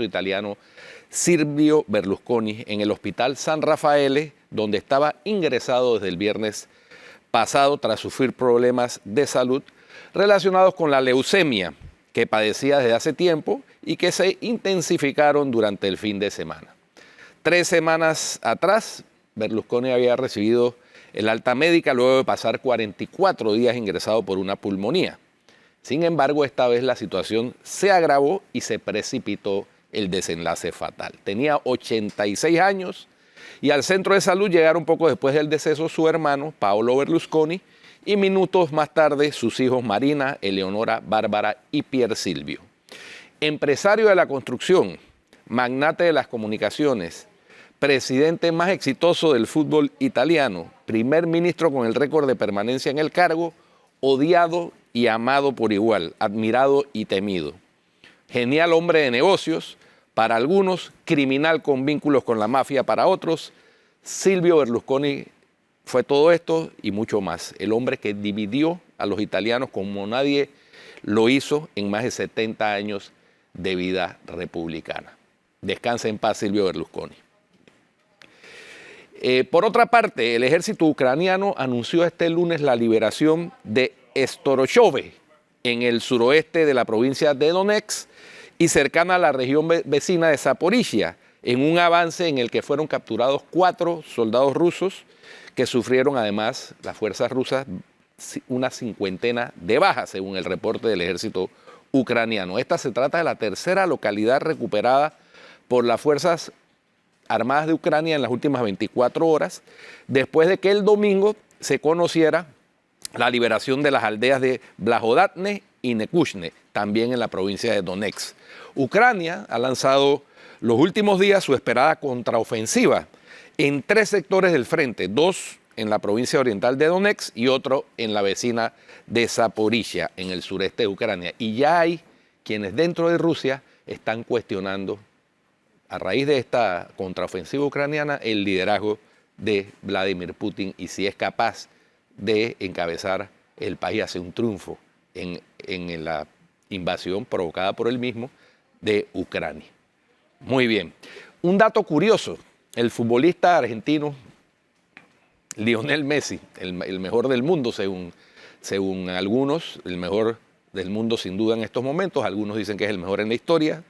italiano Silvio Berlusconi en el Hospital San Raffaele, donde estaba ingresado desde el viernes pasado tras sufrir problemas de salud relacionados con la leucemia que padecía desde hace tiempo y que se intensificaron durante el fin de semana. 3 semanas atrás, Berlusconi había recibido el alta médica luego de pasar 44 días ingresado por una pulmonía. Sin embargo, esta vez la situación se agravó y se precipitó el desenlace fatal. Tenía 86 años y al centro de salud llegaron poco después del deceso su hermano, Paolo Berlusconi, y minutos más tarde sus hijos Marina, Eleonora, Bárbara y Pier Silvio. Empresario de la construcción, magnate de las comunicaciones, presidente más exitoso del fútbol italiano, primer ministro con el récord de permanencia en el cargo, odiado y amado por igual, admirado y temido. Genial hombre de negocios, para algunos, criminal con vínculos con la mafia para otros, Silvio Berlusconi fue todo esto y mucho más. El hombre que dividió a los italianos como nadie lo hizo en más de 70 años de vida republicana. Descansa en paz, Silvio Berlusconi. Por otra parte, el ejército ucraniano anunció este lunes la liberación de Storchove, en el suroeste de la provincia de Donetsk y cercana a la región vecina de Zaporizhia, en un avance en el que fueron capturados 4 soldados rusos que sufrieron además las fuerzas rusas una 50 de bajas, según el reporte del ejército ucraniano. Esta se trata de la tercera localidad recuperada por las fuerzas armadas de Ucrania en las últimas 24 horas, después de que el domingo se conociera la liberación de las aldeas de Blagodatne y Nekushne, también en la provincia de Donetsk. Ucrania ha lanzado los últimos días su esperada contraofensiva en 3 sectores del frente, 2 en la provincia oriental de Donetsk y otro en la vecina de Zaporizhia, en el sureste de Ucrania. Y ya hay quienes dentro de Rusia están cuestionando, a raíz de esta contraofensiva ucraniana, el liderazgo de Vladimir Putin y si es capaz de encabezar el país hacia un triunfo en la invasión provocada por él mismo de Ucrania. Muy bien. Un dato curioso, el futbolista argentino Lionel Messi, el mejor del mundo según algunos, el mejor del mundo sin duda en estos momentos, algunos dicen que es el mejor en la historia,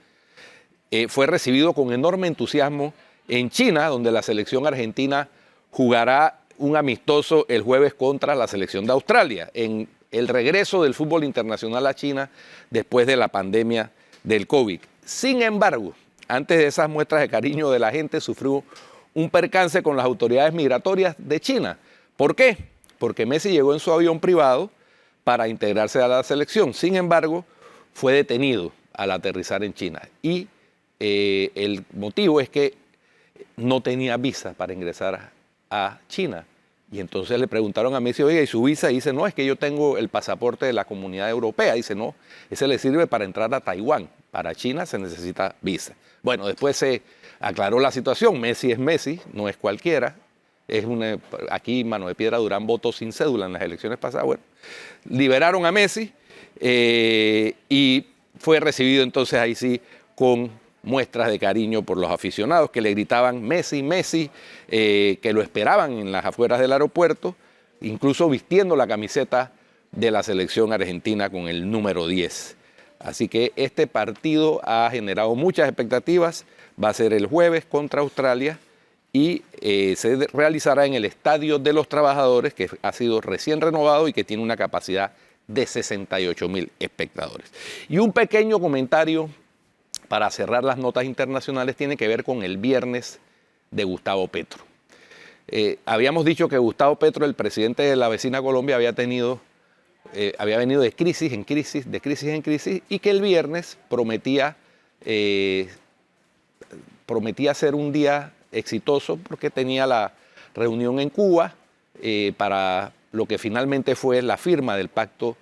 fue recibido con enorme entusiasmo en China, donde la selección argentina jugará un amistoso el jueves contra la selección de Australia, en el regreso del fútbol internacional a China después de la pandemia del COVID. Sin embargo, antes de esas muestras de cariño de la gente, sufrió un percance con las autoridades migratorias de China. ¿Por qué? Porque Messi llegó en su avión privado para integrarse a la selección. Sin embargo, fue detenido al aterrizar en China. Y el motivo es que no tenía visa para ingresar a China. Y entonces le preguntaron a Messi, oiga, ¿y su visa? Y dice, no, es que yo tengo el pasaporte de la Comunidad Europea. Dice, no, ese le sirve para entrar a Taiwán. Para China se necesita visa. Bueno, después se aclaró la situación. Messi es Messi, no es cualquiera. Aquí Mano de Piedra Durán votó sin cédula en las elecciones pasadas. Bueno, liberaron a Messi y fue recibido entonces ahí sí con muestras de cariño por los aficionados que le gritaban Messi, Messi, que lo esperaban en las afueras del aeropuerto, incluso vistiendo la camiseta de la selección argentina con el número 10. Así que este partido ha generado muchas expectativas, va a ser el jueves contra Australia y se realizará en el Estadio de los Trabajadores, que ha sido recién renovado y que tiene una capacidad de 68.000 espectadores. Y un pequeño comentario para cerrar las notas internacionales tiene que ver con el viernes de Gustavo Petro. Habíamos dicho que Gustavo Petro, el presidente de la vecina Colombia, había venido de crisis en crisis, y que el viernes prometía ser un día exitoso porque tenía la reunión en Cuba para lo que finalmente fue la firma del pacto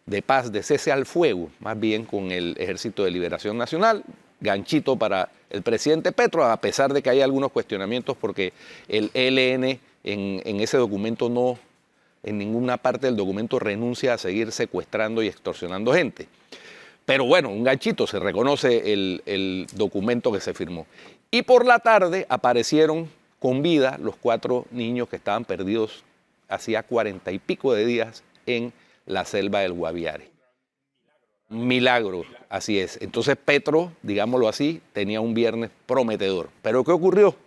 de paz, de cese al fuego, más bien con el Ejército de Liberación Nacional, ganchito para el presidente Petro, a pesar de que hay algunos cuestionamientos porque el ELN en ese documento no, en ninguna parte del documento renuncia a seguir secuestrando y extorsionando gente. Pero bueno, un ganchito, se reconoce el documento que se firmó. Y por la tarde aparecieron con vida los 4 niños que estaban perdidos hacía 40 y pico de días en la selva del Guaviare. Milagro, así es. Entonces Petro, digámoslo así, tenía un viernes prometedor. Pero ¿qué ocurrió?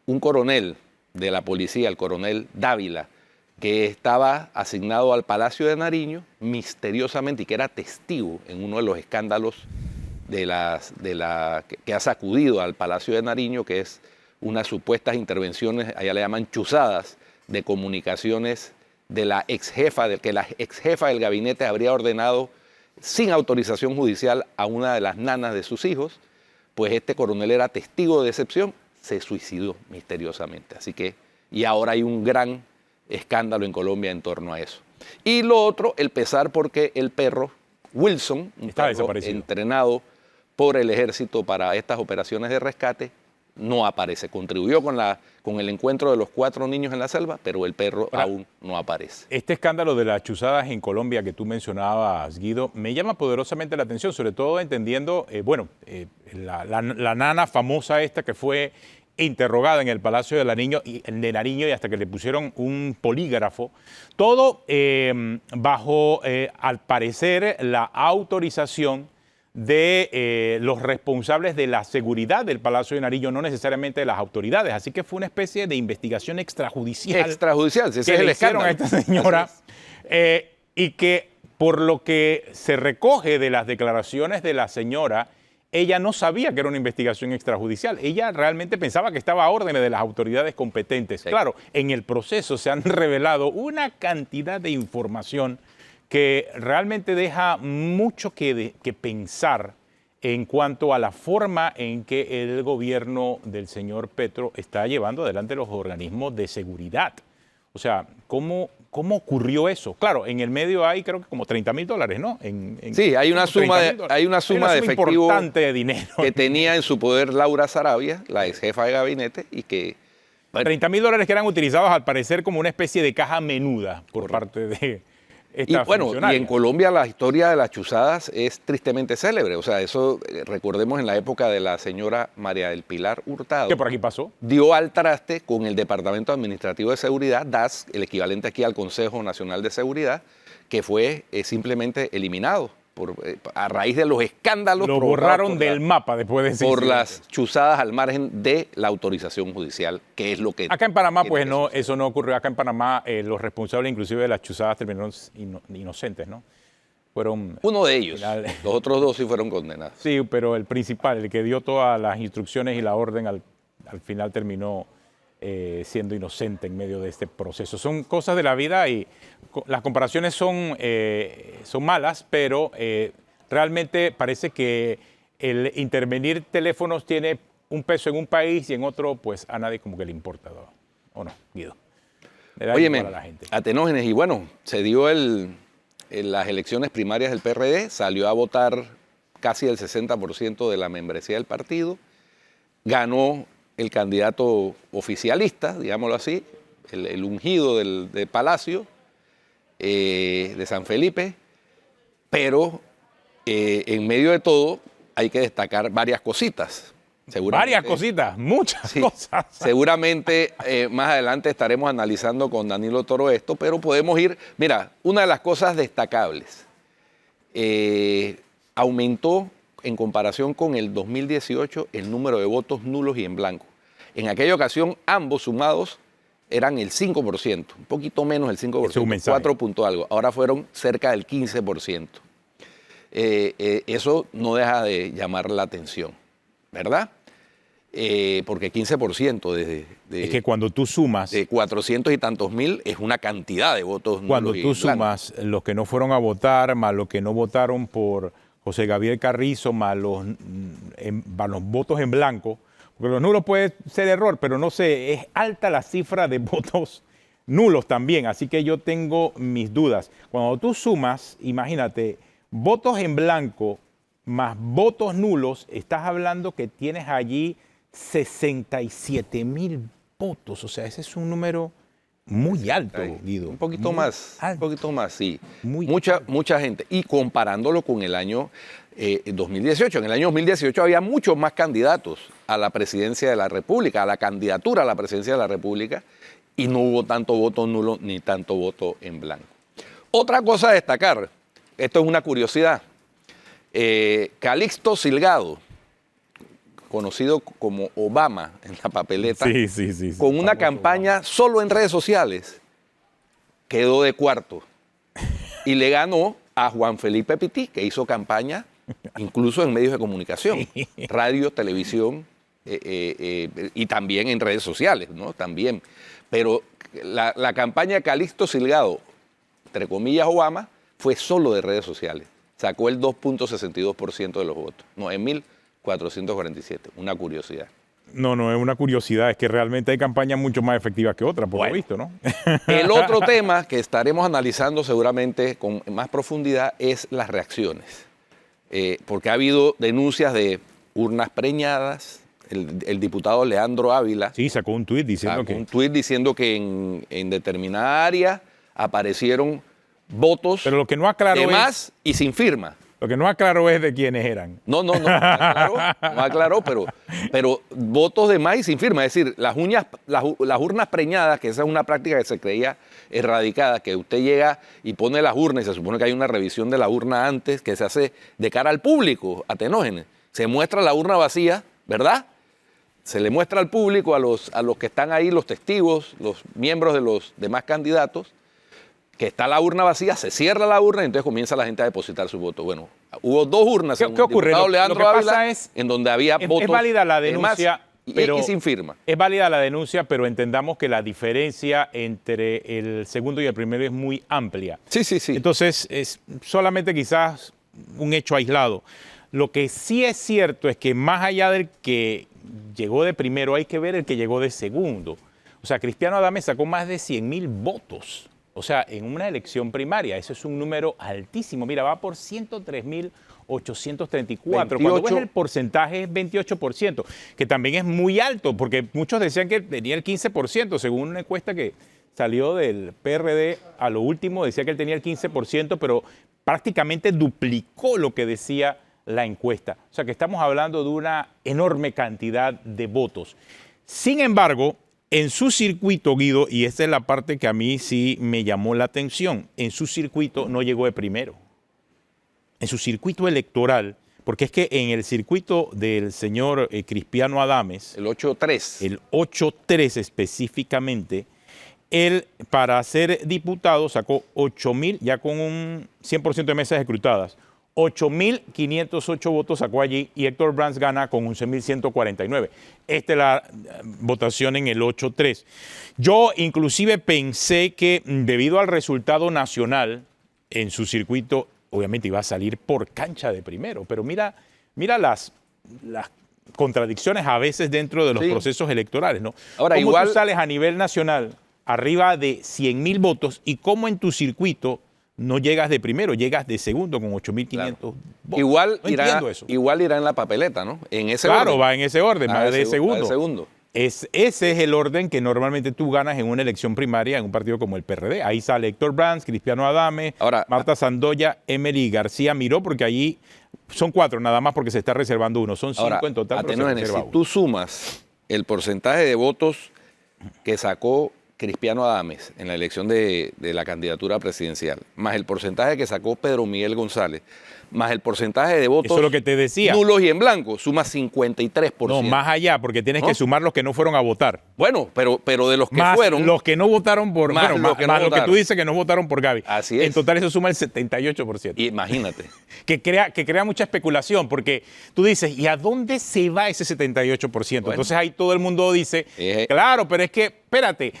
Un coronel de la policía, el coronel Dávila, que estaba asignado al Palacio de Nariño, misteriosamente, y que era testigo en uno de los escándalos que ha sacudido al Palacio de Nariño, que es unas supuestas intervenciones, allá le llaman chuzadas, de comunicaciones de la que la ex jefa del gabinete habría ordenado sin autorización judicial a una de las nanas de sus hijos. Pues este coronel era testigo de excepción, se suicidó misteriosamente. Así que, y ahora hay un gran escándalo en Colombia en torno a eso. Y lo otro, el pesar porque el perro Wilson, un perro entrenado por el ejército para estas operaciones de rescate, no aparece. Contribuyó con el encuentro de los 4 niños en la selva, pero el perro aún no aparece. Este escándalo de las chuzadas en Colombia que tú mencionabas, Guido, me llama poderosamente la atención, sobre todo entendiendo, la nana famosa esta que fue interrogada en el Palacio de Nariño y hasta que le pusieron un polígrafo, todo bajo, al parecer, la autorización de los responsables de la seguridad del Palacio de Nariño, no necesariamente de las autoridades. Así que fue una especie de investigación extrajudicial. Extrajudicial, ese que es el le hicieron escándalo a esta señora y que por lo que se recoge de las declaraciones de la señora, ella no sabía que era una investigación extrajudicial. Ella realmente pensaba que estaba a órdenes de las autoridades competentes. Sí. Claro, en el proceso se han revelado una cantidad de información que realmente deja mucho que pensar en cuanto a la forma en que el gobierno del señor Petro está llevando adelante los organismos de seguridad. O sea, ¿cómo ocurrió eso? Claro, en el medio hay creo que como $30.000, ¿no? Sí, hay una suma de efectivo importante de dinero que tenía en su poder Laura Sarabia, la ex jefa de gabinete, y que... Bueno, $30.000 que eran utilizados al parecer como una especie de caja menuda por parte de... Y bueno, y en Colombia la historia de las chuzadas es tristemente célebre. O sea, eso recordemos en la época de la señora María del Pilar Hurtado. ¿Qué por aquí pasó? Dio al traste con el Departamento Administrativo de Seguridad, DAS, el equivalente aquí al Consejo Nacional de Seguridad, que fue simplemente eliminado a raíz de los escándalos. Lo borraron del mapa después de ese por las chuzadas al margen de la autorización judicial, que es lo que... Acá en Panamá, pues no, eso no ocurrió. Acá en Panamá los responsables inclusive de las chuzadas terminaron inocentes, ¿no? Fueron... Uno de ellos. Los otros 2 sí fueron condenados. Sí, pero el principal, el que dio todas las instrucciones y la orden, al final terminó siendo inocente en medio de este proceso. Son cosas de la vida y las comparaciones son malas, pero realmente parece que el intervenir teléfonos tiene un peso en un país y en otro, pues a nadie como que le importa, ¿o no, Guido? Óyeme, Atenógenes, y bueno, se dio en las elecciones primarias del PRD, salió a votar casi el 60% de la membresía del partido, ganó el candidato oficialista, digámoslo así, el ungido del Palacio de San Felipe, pero en medio de todo hay que destacar varias cositas. Varias cositas, muchas cosas. Seguramente más adelante estaremos analizando con Danilo Toro esto, pero podemos ir, mira, una de las cosas destacables, aumentó en comparación con el 2018 el número de votos nulos y en blanco. En aquella ocasión, ambos sumados eran el 5%, un poquito menos el 5%, 4 punto algo. Ahora fueron cerca del 15%. Eso no deja de llamar la atención, ¿verdad? Porque 15% es que cuando tú sumas... De 400 y tantos mil es una cantidad de votos nulos. Cuando tú sumas los que no fueron a votar, más los que no votaron por José Gabriel Carrizo, más los votos en blanco, porque los nulos puede ser error, pero no sé, es alta la cifra de votos nulos también, así que yo tengo mis dudas. Cuando tú sumas, imagínate, votos en blanco más votos nulos, estás hablando que tienes allí 67,000 votos, o sea, ese es un número Muy alto, Ahí. Guido. Un poquito Muy más, alto. un poquito más, sí. Muy Mucha gente. Y comparándolo con el año 2018. En el año 2018 había muchos más candidatos a la presidencia de la República, a la candidatura a la presidencia de la República, y no hubo tanto voto nulo ni tanto voto en blanco. Otra cosa a destacar, esto es una curiosidad, Calixto Silgado, conocido como Obama en la papeleta, Sí. con una Famoso campaña solo en redes sociales, quedó de cuarto y le ganó a Juan Felipe Pití, que hizo campaña incluso en medios de comunicación, radio, televisión y también en redes sociales, ¿no? También. Pero la campaña de Calixto Silgado, entre comillas Obama, fue solo de redes sociales. Sacó el 2.62% de los votos, 9.447, una curiosidad. No, es una curiosidad, es que realmente hay campañas mucho más efectivas que otras, por lo visto, ¿no? El otro tema que estaremos analizando seguramente con más profundidad es las reacciones, porque ha habido denuncias de urnas preñadas. El diputado Leandro Ávila Sí, sacó un tuit diciendo sacó que... un tuit diciendo que en determinada área aparecieron votos Pero lo que no aclaró de es... más y sin firma. Lo que no aclaró es de quiénes eran. No aclaró, pero votos de más y sin firma. Es decir, las urnas preñadas, que esa es una práctica que se creía erradicada, que usted llega y pone las urnas y se supone que hay una revisión de la urna antes, que se hace de cara al público, a Tenógenes. Se muestra la urna vacía, ¿verdad? Se le muestra al público, a los que están ahí, los testigos, los miembros de los demás candidatos, que está la urna vacía, se cierra la urna y entonces comienza la gente a depositar su voto. Bueno, hubo dos urnas ¿Qué ocurre? diputado Lo Leandro que pasa Ávila, es- en donde había votos Es válida la de más denuncia, pero... y sin firma. Es válida la denuncia, pero entendamos que la diferencia entre el segundo y el primero es muy amplia. Sí. Entonces, es solamente quizás un hecho aislado. Lo que sí es cierto es que más allá del que llegó de primero, hay que ver el que llegó de segundo. O sea, Cristiano Adames sacó más de 100.000 votos. O sea, en una elección primaria. Eso es un número altísimo. Mira, va por 103.834. Cuando ves el porcentaje es 28%, que también es muy alto, porque muchos decían que tenía el 15%, según una encuesta que salió del PRD a lo último, decía que él tenía el 15%, pero prácticamente duplicó lo que decía la encuesta. O sea que estamos hablando de una enorme cantidad de votos. Sin embargo, en su circuito, Guido, y esta es la parte que a mí sí me llamó la atención, en su circuito no llegó de primero. En su circuito electoral, porque es que en el circuito del señor Cristiano Adames, El 8-3. el 8-3 específicamente, él para ser diputado sacó 8.000, ya con un 100% de mesas escrutadas, 8.508 votos sacó allí y Héctor Brands gana con 11.149. Esta es la votación en el 8-3. Yo inclusive pensé que debido al resultado nacional en su circuito, obviamente iba a salir por cancha de primero, pero mira las contradicciones a veces dentro de los procesos electorales, ¿no? Ahora, ¿Cómo igual tú sales a nivel nacional arriba de 100.000 votos y cómo en tu circuito no llegas de primero, llegas de segundo con 8.500 votos? Igual No irá, entiendo eso. igual irá en la papeleta, ¿no? En ese Claro, orden. va en ese orden, Va va de va segundo. de segundo. Ese es el orden que normalmente tú ganas en una elección primaria en un partido como el PRD. Ahí sale Héctor Brands, Cristiano Adames, Ahora, Marta Sandoya, Emily García Miró, porque allí son 4 nada más porque se está reservando uno. Son 5 Ahora, en total, pero se Tenógenes, reserva si uno. tú sumas el porcentaje de votos que sacó Cristiano Adames en la elección de la candidatura presidencial, más el porcentaje que sacó Pedro Miguel González, más el porcentaje de votos Eso es lo que te decía. nulos y en blanco, suma 53%. No, más allá, porque tienes ¿No? que sumar los que no fueron a votar. Bueno, pero de los que Más fueron, los que no votaron por... Más Bueno, los que no más lo que votaron. tú dices que no votaron por Gaby. Así es. En total eso suma el 78%. imagínate. Que crea mucha especulación, porque tú dices, ¿y a dónde se va ese 78%? Bueno. Entonces ahí todo el mundo dice, claro, pero es que, espérate,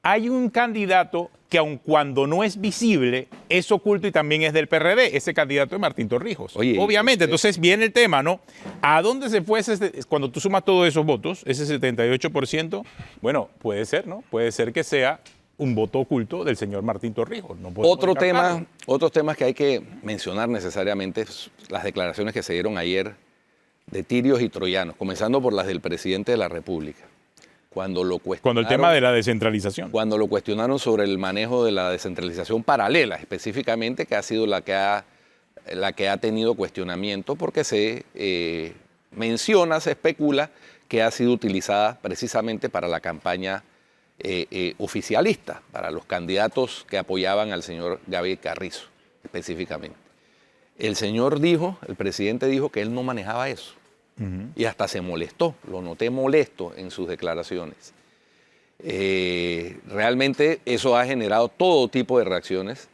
hay un candidato que aun cuando no es visible, es oculto y también es del PRD. Ese candidato es Martín Torrijos. Oye, obviamente, entonces viene el tema, ¿no? ¿A dónde se fue cuando tú sumas todos esos votos, ese 78%? Bueno, puede ser, ¿no? Puede ser que sea un voto oculto del señor Martín Torrijos. No podemos descartarlo. Otros temas que hay que mencionar necesariamente, las declaraciones que se dieron ayer de tirios y troyanos, comenzando por las del presidente de la República, cuando lo cuestionaron. Cuando el tema de la descentralización. Cuando lo cuestionaron sobre el manejo de la descentralización paralela, específicamente, que ha sido la que ha tenido cuestionamiento, porque se menciona, se especula que ha sido utilizada precisamente para la campaña oficialista, para los candidatos que apoyaban al señor Gabriel Carrizo, específicamente. El presidente dijo que él no manejaba eso. Y hasta se molestó, lo noté molesto en sus declaraciones. Realmente eso ha generado todo tipo de reacciones,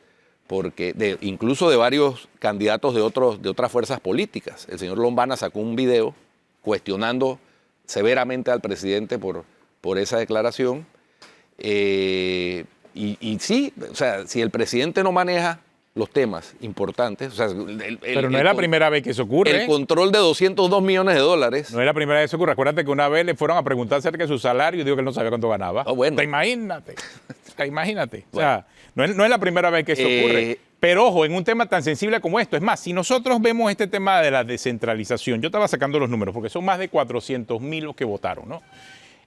porque incluso de varios candidatos de otras fuerzas políticas. El señor Lombana sacó un video cuestionando severamente al presidente por esa declaración. Y sí, o sea, si el presidente no maneja los temas importantes. O sea, pero no es la primera vez que eso ocurre. El control de $202 millones. No es la primera vez que eso ocurre. Acuérdate que una vez le fueron a preguntar acerca de su salario y dijo que él no sabía cuánto ganaba. Oh, bueno. Imagínate. Bueno. O sea, no es la primera vez que eso ocurre. Pero ojo, en un tema tan sensible como esto. Es más, si nosotros vemos este tema de la descentralización, yo estaba sacando los números porque son más de 400,000 los que votaron, ¿no?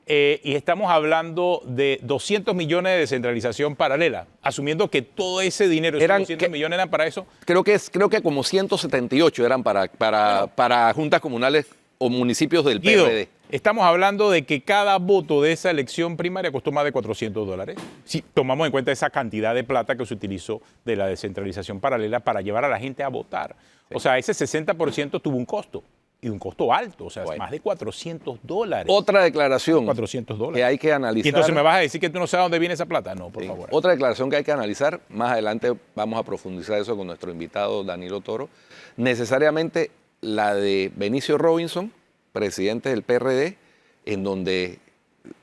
Y estamos hablando de 200 millones de descentralización paralela, asumiendo que todo ese dinero, esos 200 millones eran para eso. Creo que como 178 eran para juntas comunales o municipios del PRD. Estamos hablando de que cada voto de esa elección primaria costó más de $400. Si tomamos en cuenta esa cantidad de plata que se utilizó de la descentralización paralela para llevar a la gente a votar. Sí. O sea, ese 60% tuvo un costo. Y un costo alto, o sea, bueno, más de $400. Otra declaración $400 que hay que analizar. Y entonces me vas a decir que tú no sabes dónde viene esa plata. No, por favor. Otra declaración que hay que analizar, más adelante vamos a profundizar eso con nuestro invitado Danilo Toro, necesariamente la de Benicio Robinson, presidente del PRD, en donde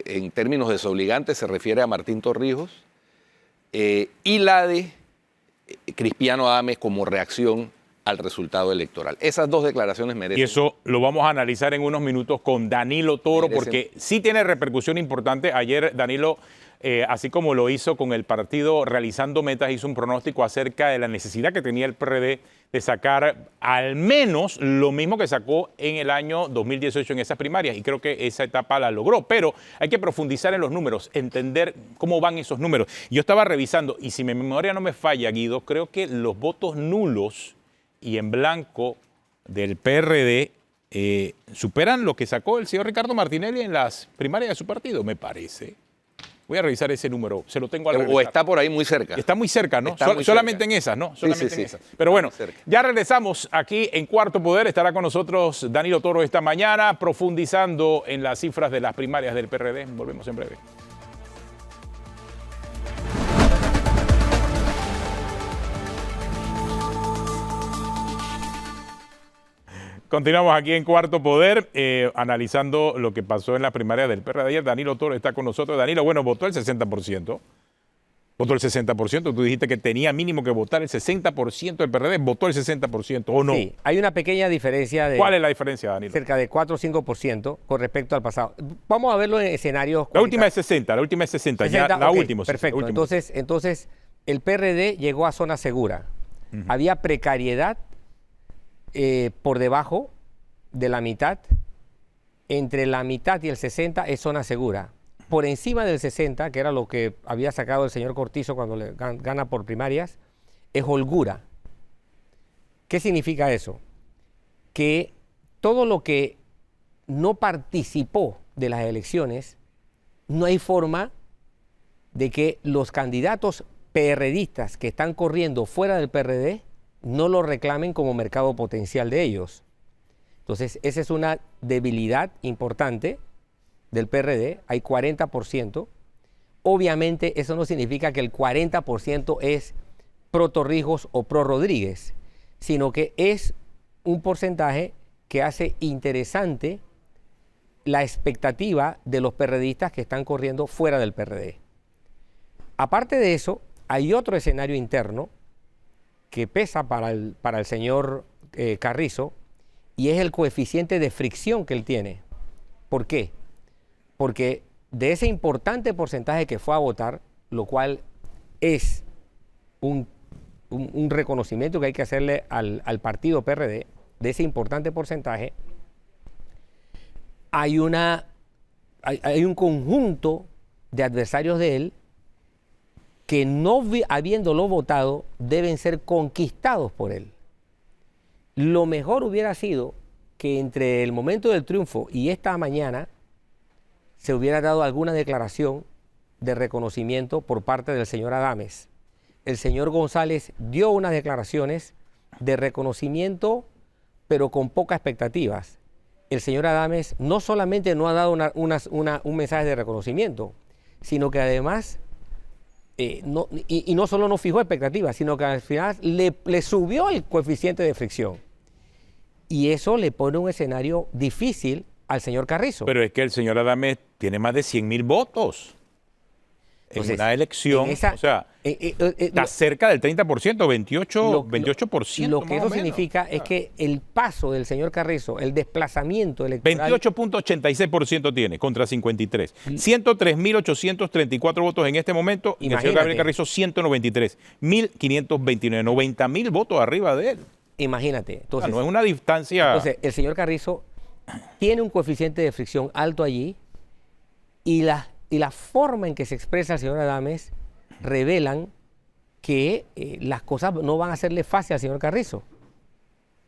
en términos desobligantes se refiere a Martín Torrijos, y la de Cristiano Adames como reacción al resultado electoral. Esas dos declaraciones merecen. Y eso lo vamos a analizar en unos minutos con Danilo Toro, porque sí tiene repercusión importante. Ayer Danilo, así como lo hizo con el partido Realizando Metas, hizo un pronóstico acerca de la necesidad que tenía el PRD de sacar al menos lo mismo que sacó en el año 2018 en esas primarias, y creo que esa etapa la logró, pero hay que profundizar en los números, entender cómo van esos números. Yo estaba revisando, y si mi memoria no me falla, Guido, creo que los votos nulos y en blanco del PRD superan lo que sacó el señor Ricardo Martinelli en las primarias de su partido, me parece. Voy a revisar ese número, se lo tengo a la O está por ahí muy cerca. Está muy cerca, ¿no? Solamente en esas, ¿no? Solamente en esas. Pero bueno, ya regresamos aquí en Cuarto Poder. Estará con nosotros Danilo Toro esta mañana, profundizando en las cifras de las primarias del PRD. Volvemos en breve. Continuamos aquí en Cuarto Poder, analizando lo que pasó en las primarias del PRD ayer. Danilo Toro está con nosotros. Danilo, bueno, votó el 60%. Votó el 60%. Tú dijiste que tenía mínimo que votar el 60% del PRD. ¿Votó el 60% o no? Sí, hay una pequeña diferencia de... ¿Cuál es la diferencia, Danilo? Cerca de 4 o 5% con respecto al pasado. Vamos a verlo en escenarios... La última es 60, la última es 60, 60 ya, la okay, última. Perfecto, la última. Entonces, el PRD llegó a zona segura. Había precariedad por debajo de la mitad. Entre la mitad y el 60 es zona segura. Por encima del 60, que era lo que había sacado el señor Cortizo cuando le gana por primarias, es holgura. ¿Qué significa eso? Que todo lo que no participó de las elecciones, no hay forma de que los candidatos PRDistas que están corriendo fuera del PRD no lo reclamen como mercado potencial de ellos. Entonces, esa es una debilidad importante del PRD. Hay 40%. Obviamente, eso no significa que el 40% es pro Torrijos o pro Rodríguez, sino que es un porcentaje que hace interesante la expectativa de los PRDistas que están corriendo fuera del PRD. Aparte de eso, hay otro escenario interno que pesa para el señor Carrizo, y es el coeficiente de fricción que él tiene. ¿Por qué? Porque de ese importante porcentaje que fue a votar, lo cual es un reconocimiento que hay que hacerle al partido PRD, de ese importante porcentaje, hay una hay un conjunto de adversarios de él que habiéndolo votado deben ser conquistados por él. Lo mejor hubiera sido que entre el momento del triunfo y esta mañana se hubiera dado alguna declaración de reconocimiento por parte del señor Adames. El señor González dio unas declaraciones de reconocimiento, pero con pocas expectativas. El señor Adames no solamente no ha dado un mensaje de reconocimiento, sino que además, no solo no fijó expectativas, sino que al final le subió el coeficiente de fricción. Y eso le pone un escenario difícil al señor Carrizo. Pero es que el señor Adames tiene más de 100.000 votos. Entonces, en una elección, o sea, está cerca del 30%, 28%. Lo que eso significa es que el paso del señor Carrizo, el desplazamiento electoral... 28.86% tiene contra 53. 103.834 votos en este momento y el señor Gabriel Carrizo 193. 1.529, 90.000 votos arriba de él. Imagínate. Entonces, no es una distancia... Entonces, el señor Carrizo tiene un coeficiente de fricción alto allí y la forma en que se expresa el señor Adames revelan que las cosas no van a hacerle fácil al señor Carrizo.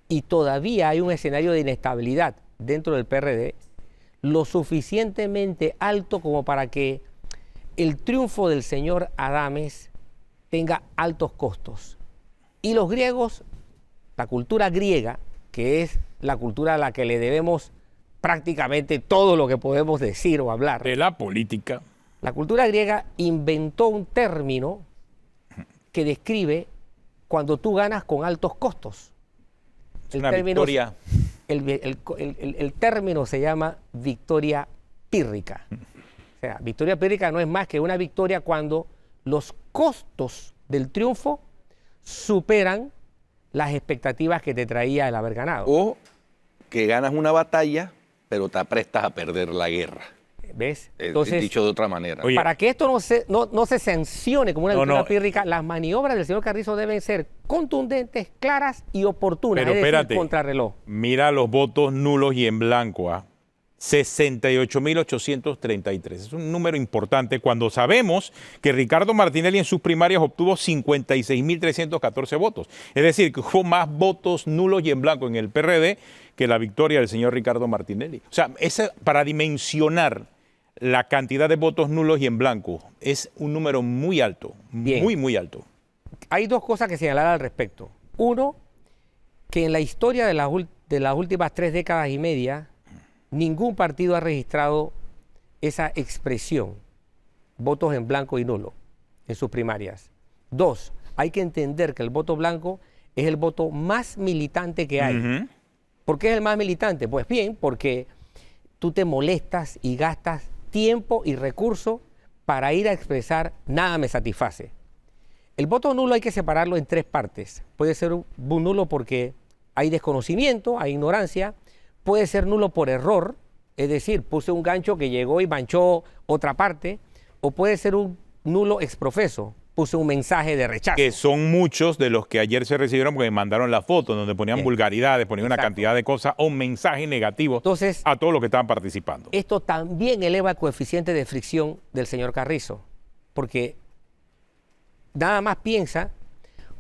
Y todavía hay un escenario de inestabilidad dentro del PRD lo suficientemente alto como para que el triunfo del señor Adames tenga altos costos. Y los griegos, la cultura griega, que es la cultura a la que le debemos prácticamente todo lo que podemos decir o hablar. De la política. La cultura griega inventó un término que describe cuando tú ganas con altos costos. Es una victoria. El término se llama victoria pírrica. O sea, victoria pírrica no es más que una victoria cuando los costos del triunfo superan las expectativas que te traía el haber ganado. O que ganas una batalla, pero te aprestas a perder la guerra. ¿Ves? Entonces, dicho de otra manera. Oye, para que esto no se sancione como una victoria pírrica, las maniobras del señor Carrizo deben ser contundentes, claras y oportunas. Pero espérate, contrarreloj. Mira los votos nulos y en blanco. 68.833. Es un número importante cuando sabemos que Ricardo Martinelli en sus primarias obtuvo 56.314 votos. Es decir, que hubo más votos nulos y en blanco en el PRD que la victoria del señor Ricardo Martinelli. O sea, para dimensionar la cantidad de votos nulos y en blanco es un número muy alto. Bien. Muy, muy alto. Hay dos cosas que señalar al respecto. Uno, que en la historia de las últimas 3 décadas y media, ningún partido ha registrado esa expresión, votos en blanco y nulo, en sus primarias. Dos, hay que entender que el voto blanco es el voto más militante que hay. ¿Por qué es el más militante? Pues bien, porque tú te molestas y gastas tiempo y recursos para ir a expresar nada me satisface. El voto nulo hay que separarlo en 3 partes. Puede ser un nulo porque hay desconocimiento, hay ignorancia. Puede ser nulo por error, es decir, puse un gancho que llegó y manchó otra parte. O puede ser un nulo exprofeso, puse un mensaje de rechazo. Que son muchos de los que ayer se recibieron porque me mandaron la foto donde ponían vulgaridades, ponían una cantidad de cosas o un mensaje negativo a todos los que estaban participando. Esto también eleva el coeficiente de fricción del señor Carrizo, porque nada más piensa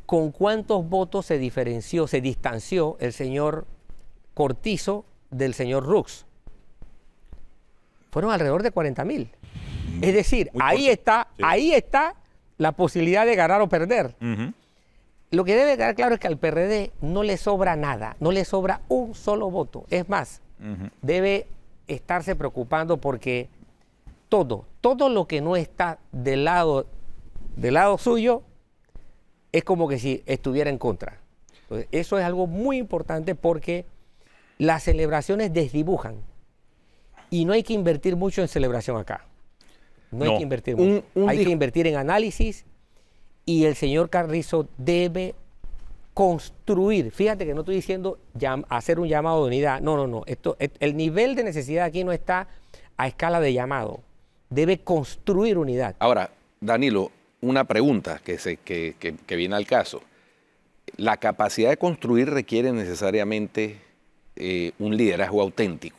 con cuántos votos se distanció el señor Cortizo del señor Rux. Fueron alrededor de 40.000. Es decir, ahí está la posibilidad de ganar o perder. Lo que debe quedar claro es que al PRD no le sobra nada, no le sobra un solo voto. Es más, debe estarse preocupando porque todo lo que no está del lado suyo es como que si estuviera en contra. Entonces, eso es algo muy importante porque las celebraciones desdibujan y no hay que invertir mucho en celebración acá. No hay que invertir mucho. Hay que invertir en análisis y el señor Carrizo debe construir. Fíjate que no estoy diciendo hacer un llamado de unidad. No. El nivel de necesidad aquí no está a escala de llamado. Debe construir unidad. Ahora, Danilo, una pregunta que viene al caso. La capacidad de construir requiere necesariamente un liderazgo auténtico.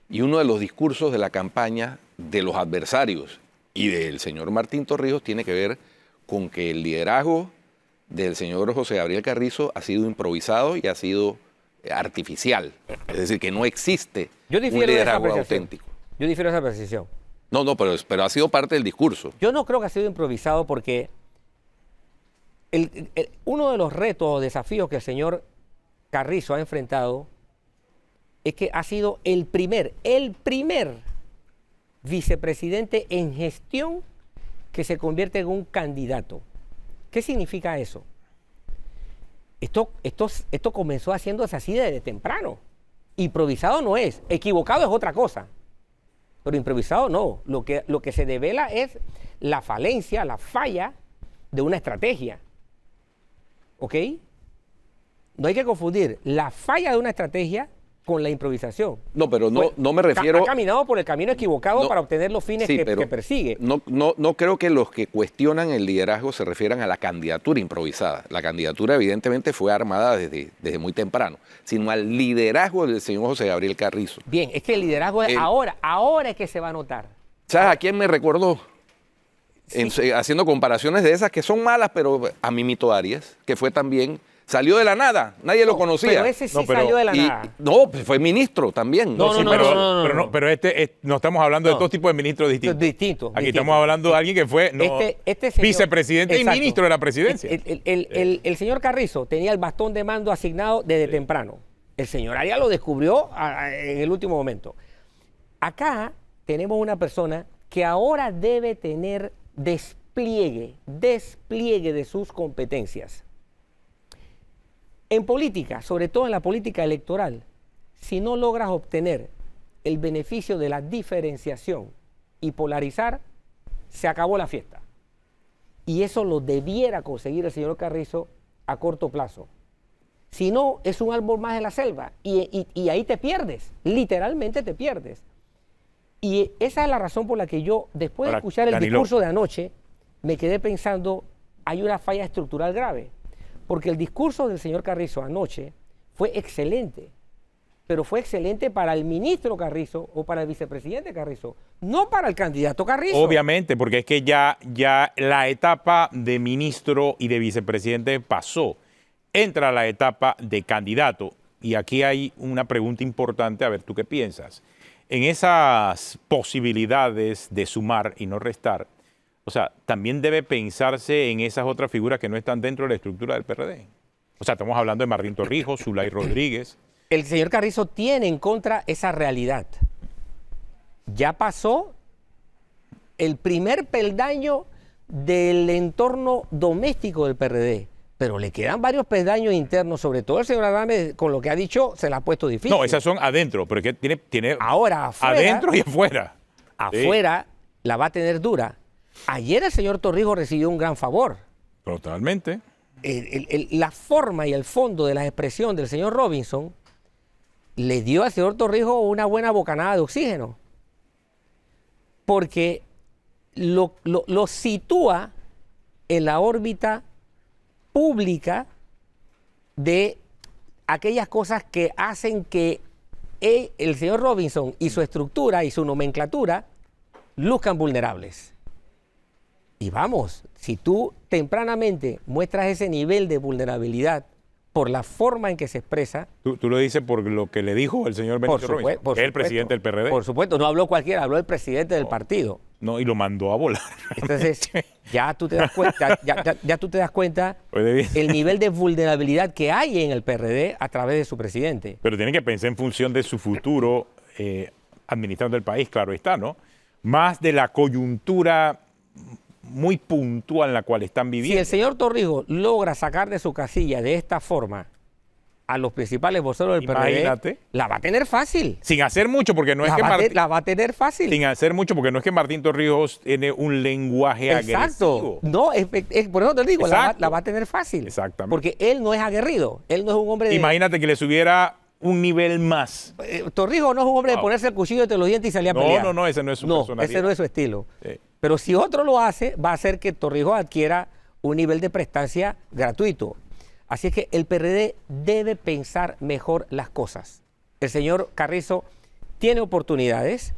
Y uno de los discursos de la campaña de los adversarios y del señor Martín Torrijos tiene que ver con que el liderazgo del señor José Gabriel Carrizo ha sido improvisado y ha sido artificial. Es decir, que no existe Yo un difiero de esa liderazgo apreciación. auténtico. Yo difiero de esa precisión. No, pero ha sido parte del discurso. Yo no creo que ha sido improvisado porque uno de los retos o desafíos que el señor Carrizo ha enfrentado es que ha sido el primer vicepresidente en gestión que se convierte en un candidato. ¿Qué significa eso? Esto comenzó haciéndose así desde temprano. Improvisado no es, equivocado es otra cosa. Pero improvisado no. Lo que se devela es la falencia, la falla de una estrategia. ¿Ok? No hay que confundir la falla de una estrategia con la improvisación. No, pero no me refiero... Ha caminado por el camino equivocado para obtener los fines sí, que pero persigue. No creo que los que cuestionan el liderazgo se refieran a la candidatura improvisada. La candidatura evidentemente fue armada desde muy temprano, sino al liderazgo del señor José Gabriel Carrizo. Bien, es que el liderazgo es ahora es que se va a notar. ¿Sabes a quién me recordó? Haciendo comparaciones de esas que son malas, pero a Mimito Arias, que fue también... Salió de la nada, nadie lo conocía. Pero ese sí salió de la nada. No, pues fue ministro también. No, pero no estamos hablando de dos tipos de ministros distintos. Aquí estamos hablando de alguien que fue señor, vicepresidente y ministro de la presidencia. El señor Carrizo tenía el bastón de mando asignado desde temprano. El señor Arias lo descubrió en el último momento. Acá tenemos una persona que ahora debe tener despliegue de sus competencias. En política, sobre todo en la política electoral, si no logras obtener el beneficio de la diferenciación y polarizar, se acabó la fiesta. Y eso lo debiera conseguir el señor Carrizo a corto plazo. Si no, es un árbol más de la selva y ahí te pierdes, literalmente te pierdes. Y esa es la razón por la que yo, después de escuchar el discurso de anoche, me quedé pensando, hay una falla estructural grave. Porque el discurso del señor Carrizo anoche fue excelente, pero fue excelente para el ministro Carrizo o para el vicepresidente Carrizo, no para el candidato Carrizo. Obviamente, porque es que ya la etapa de ministro y de vicepresidente pasó. Entra la etapa de candidato. Y aquí hay una pregunta importante, a ver, ¿tú qué piensas? En esas posibilidades de sumar y no restar, o sea, también debe pensarse en esas otras figuras que no están dentro de la estructura del PRD. O sea, estamos hablando de Martín Torrijos, Zulay Rodríguez. El señor Carrizo tiene en contra esa realidad. Ya pasó el primer peldaño del entorno doméstico del PRD, pero le quedan varios peldaños internos, sobre todo el señor Adame, con lo que ha dicho, se la ha puesto difícil. No, esas son adentro, pero es que tiene ahora afuera, adentro y afuera. Afuera la va a tener dura. Ayer el señor Torrijos recibió un gran favor. Totalmente. La forma y el fondo de la expresión del señor Robinson le dio al señor Torrijos una buena bocanada de oxígeno. Porque lo sitúa en la órbita pública de aquellas cosas que hacen que el señor Robinson y su estructura y su nomenclatura luzcan vulnerables. Y vamos, si tú tempranamente muestras ese nivel de vulnerabilidad por la forma en que se expresa... Tú lo dices por lo que le dijo el señor Benito Robinson, que es el presidente del PRD. Por supuesto, no habló cualquiera, habló el presidente del partido. No, y lo mandó a volar. Entonces, ya tú te das cuenta, ya tú te das cuenta el nivel de vulnerabilidad que hay en el PRD a través de su presidente. Pero tienen que pensar en función de su futuro administrando el país, claro está, ¿no? Más de la coyuntura muy puntual en la cual están viviendo. Si el señor Torrijos logra sacar de su casilla de esta forma a los principales voceros del PRD, la va a tener fácil. Sin hacer mucho, porque no es que la va a tener fácil. Sin hacer mucho, porque no es que Martín Torrijos tiene un lenguaje agresivo. No, por eso te digo, la va a tener fácil. Exactamente. Porque él no es aguerrido, él no es un hombre de... Imagínate que le subiera un nivel más. Torrijos no es un hombre de ponerse el cuchillo entre los dientes y salir a pelear. No, ese no es su personalidad. Ese no es su estilo. Pero si otro lo hace, va a hacer que Torrijos adquiera un nivel de prestancia gratuito. Así es que el PRD debe pensar mejor las cosas. El señor Carrizo tiene oportunidades,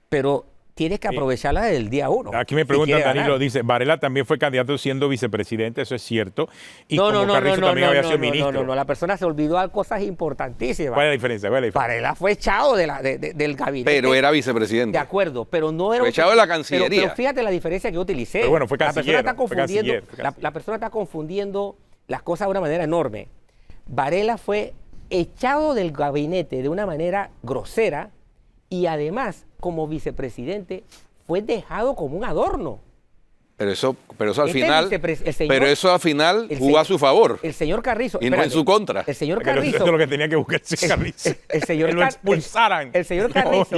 pero tienes que aprovecharlas desde el día uno. Aquí me preguntan, Danilo, dice, Varela también fue candidato siendo vicepresidente, eso es cierto. Y Carrizo también había sido ministro. No, la persona se olvidó de cosas importantísimas. ¿Cuál es la diferencia? Varela fue echado del gabinete. Pero era vicepresidente. De acuerdo, pero no era... Fue echado de la Cancillería. Pero fíjate la diferencia que yo utilicé. Pero bueno, fue canciller. La persona está confundiendo las cosas de una manera enorme. Varela fue echado del gabinete de una manera grosera y además, como vicepresidente, fue dejado como un adorno. Pero eso al final jugó a su favor. El señor Carrizo. Y no en su contra. El señor Carrizo. Eso es lo que tenía que buscar Carrizo. Que lo expulsaran. El señor Carrizo.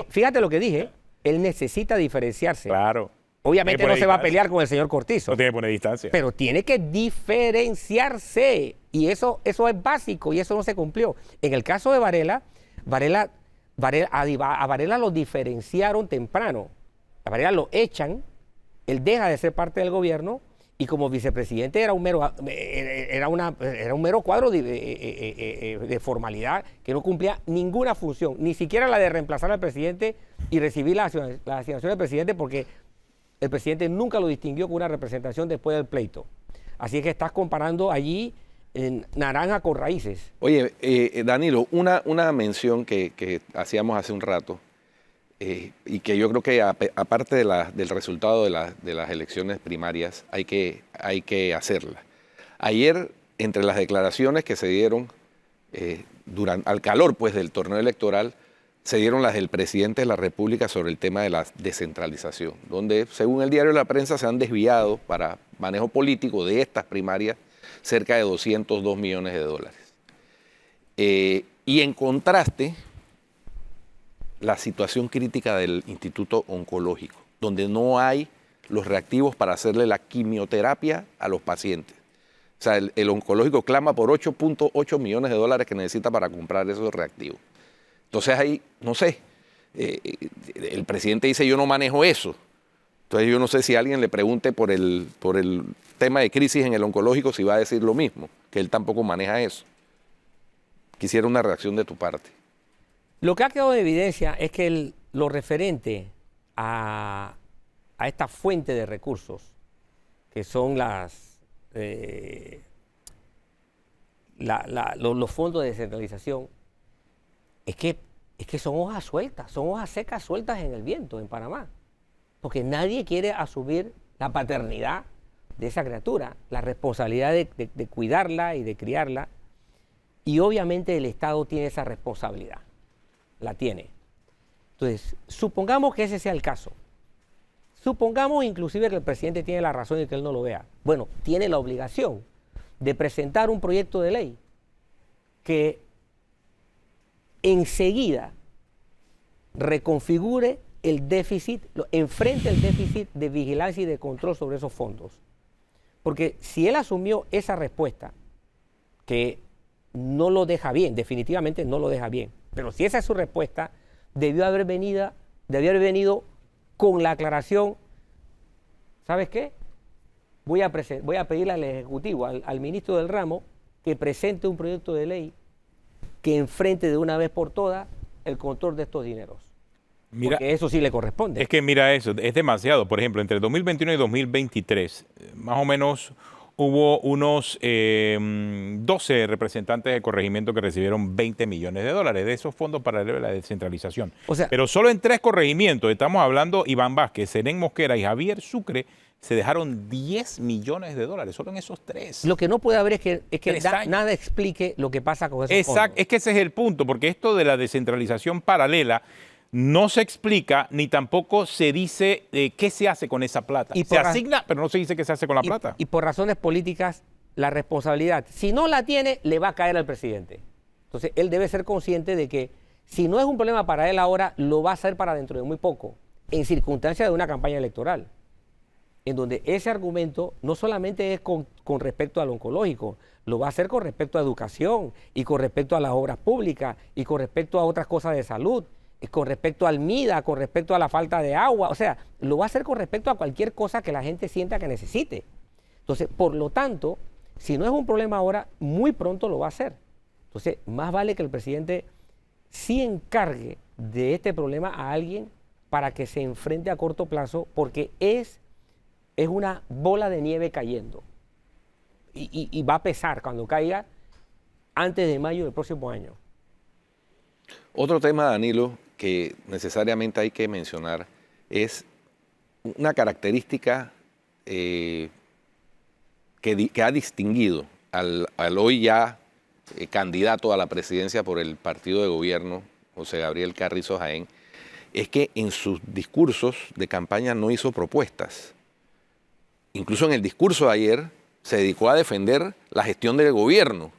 Fíjate lo que dije. Él necesita diferenciarse. Claro. Obviamente no se va a pelear con el señor Cortizo. No tiene que poner distancia. Pero tiene que diferenciarse. Y eso es básico y eso no se cumplió. En el caso de Varela, a Varela lo diferenciaron temprano. A Varela lo echan, él deja de ser parte del gobierno y como vicepresidente era un mero cuadro de formalidad que no cumplía ninguna función, ni siquiera la de reemplazar al presidente y recibir la asignación del presidente, porque el presidente nunca lo distinguió con una representación después del pleito. Así es que estás comparando allí en naranja con raíces. Oye, Danilo, una mención que hacíamos hace un rato y que yo creo que aparte del resultado de las elecciones primarias hay que hacerla. Ayer, entre las declaraciones que se dieron al calor pues, del torneo electoral, se dieron las del presidente de la República sobre el tema de la descentralización, donde, según el diario La Prensa, se han desviado para manejo político de estas primarias cerca de 202 millones de dólares. Y en contraste, la situación crítica del Instituto Oncológico, donde no hay los reactivos para hacerle la quimioterapia a los pacientes. O sea, el oncológico clama por 8.8 millones de dólares que necesita para comprar esos reactivos. Entonces ahí, no sé, el presidente dice yo no manejo eso. Entonces yo no sé si alguien le pregunte por el tema de crisis en el oncológico si va a decir lo mismo, que él tampoco maneja eso. Quisiera una reacción de tu parte. Lo que ha quedado en evidencia es que lo referente a esta fuente de recursos, que son los fondos de descentralización, es que son hojas sueltas, son hojas secas sueltas en el viento en Panamá. Porque nadie quiere asumir la paternidad de esa criatura, la responsabilidad de cuidarla y de criarla. Y obviamente el Estado tiene esa responsabilidad, la tiene. Entonces, supongamos que ese sea el caso. Supongamos inclusive que el presidente tiene la razón y que él no lo vea. Bueno, tiene la obligación de presentar un proyecto de ley que enseguida reconfigure el déficit, enfrente el déficit de vigilancia y de control sobre esos fondos. Porque si él asumió esa respuesta, que no lo deja bien, definitivamente no lo deja bien, pero si esa es su respuesta, debió haber venido con la aclaración, ¿sabes qué? Voy a pedirle al Ejecutivo, al ministro del ramo, que presente un proyecto de ley que enfrente de una vez por todas el control de estos dineros. Mira, porque eso sí le corresponde. Es que mira eso, es demasiado. Por ejemplo, entre 2021 y 2023, más o menos hubo unos 12 representantes de corregimiento que recibieron 20 millones de dólares de esos fondos para la descentralización. O sea, pero solo en 3 corregimientos, estamos hablando Iván Vázquez, Serén Mosquera y Javier Sucre, se dejaron 10 millones de dólares, solo en esos 3. Lo que no puede haber es que nada explique lo que pasa con esos fondos. Es que ese es el punto, porque esto de la descentralización paralela no se explica ni tampoco se dice qué se hace con esa plata. Se asigna, pero no se dice qué se hace con la plata. Y por razones políticas, la responsabilidad, si no la tiene, le va a caer al presidente. Entonces, él debe ser consciente de que si no es un problema para él ahora, lo va a hacer para dentro de muy poco, en circunstancias de una campaña electoral, en donde ese argumento no solamente es con respecto al oncológico, lo va a hacer con respecto a educación y con respecto a las obras públicas y con respecto a otras cosas de salud, y con respecto al MIDA, con respecto a la falta de agua, o sea, lo va a hacer con respecto a cualquier cosa que la gente sienta que necesite. Entonces, por lo tanto, si no es un problema ahora, muy pronto lo va a hacer. Entonces, más vale que el presidente sí encargue de este problema a alguien para que se enfrente a corto plazo, porque es una bola de nieve cayendo. Y va a pesar cuando caiga antes de mayo del próximo año. Otro tema, Danilo, que necesariamente hay que mencionar es una característica que ha distinguido al hoy ya candidato a la presidencia por el partido de gobierno, José Gabriel Carrizo Jaén, es que en sus discursos de campaña no hizo propuestas. Incluso en el discurso de ayer se dedicó a defender la gestión del gobierno,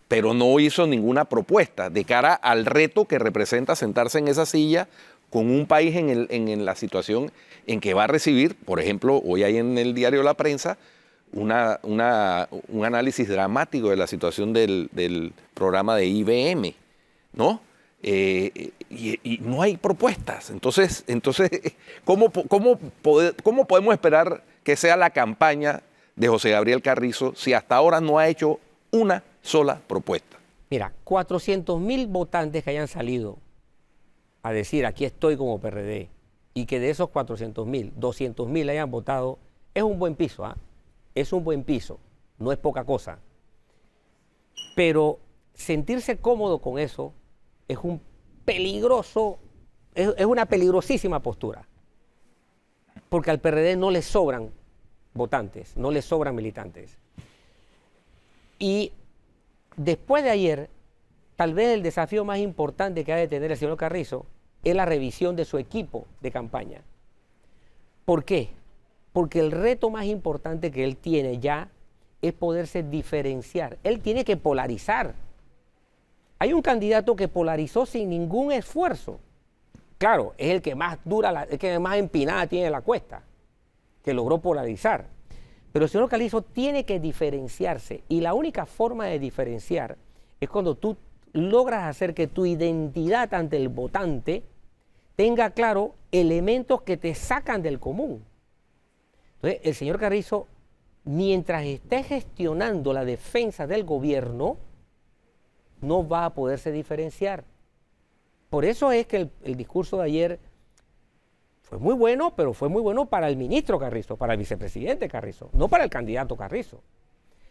pero no hizo ninguna propuesta de cara al reto que representa sentarse en esa silla con un país en la situación en que va a recibir, por ejemplo, hoy hay en el diario La Prensa, un análisis dramático de la situación del programa de IBM, ¿no? Y no hay propuestas. Entonces ¿cómo podemos esperar que sea la campaña de José Gabriel Carrizo si hasta ahora no ha hecho una sola propuesta? Mira, 400.000 votantes que hayan salido a decir aquí estoy como PRD y que de esos 400.000, 200.000 hayan votado, es un buen piso, ¿ah? Es un buen piso, no es poca cosa. Pero sentirse cómodo con eso es un peligroso, es una peligrosísima postura. Porque al PRD no le sobran votantes, no le sobran militantes. Y después de ayer, tal vez el desafío más importante que ha de tener el señor Carrizo es la revisión de su equipo de campaña. ¿Por qué? Porque el reto más importante que él tiene ya es poderse diferenciar. Él tiene que polarizar. Hay un candidato que polarizó sin ningún esfuerzo. Claro, es el que más dura, el que más empinada tiene la cuesta, que logró polarizar. Pero el señor Carrizo tiene que diferenciarse. Y la única forma de diferenciar es cuando tú logras hacer que tu identidad ante el votante tenga claro elementos que te sacan del común. Entonces, el señor Carrizo, mientras esté gestionando la defensa del gobierno, no va a poderse diferenciar. Por eso es que el discurso de ayer fue muy bueno, pero fue muy bueno para el ministro Carrizo, para el vicepresidente Carrizo, no para el candidato Carrizo.